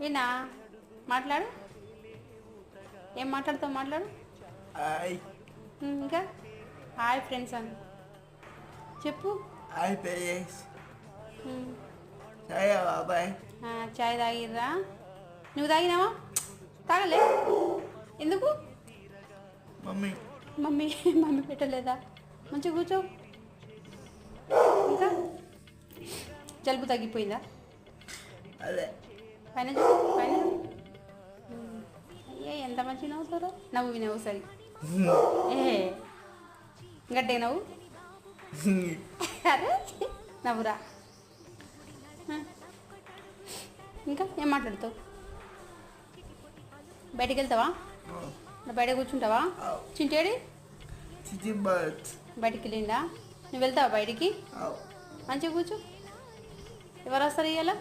ఏనా మాట్లాడు, ఏం మాట్లాడుతావు మాట్లాడు. హాయ్ ఇంకా హాయ్ ఫ్రెండ్స్ అని చెప్పు. Hi parents. ఉమ్, హాయ్ బాబాయ్. చాయ్ తాగిర్రా? నువ్వు తాగినావా? తాగలే ఎందుకు? మమ్మీ మమ్మీ మమ్మీ పెట్టలేదా? మంచిగా కూర్చో. ఇంకా జలుబు తగ్గిపోయిందా? అదే పైన చూడు, పైన చూడు. అయ్యే ఎంత మంచిగా నవ్వుతారో. నవ్వు నవ్వు సరి. ఏ గట్టే నవ్వు. అరే నవ్వురా. ఇంకా ఏం మాట్లాడుతావు? బయటికి వెళ్తావా? బయట కూర్చుంటావా? చింటేడి చిచి బర్త్ బయటికి వెళ్ళిండా? నువ్వు వెళ్తావా బయటికి? మంచిగా కూర్చో. ఎవరు వస్తారు ఇవాళ?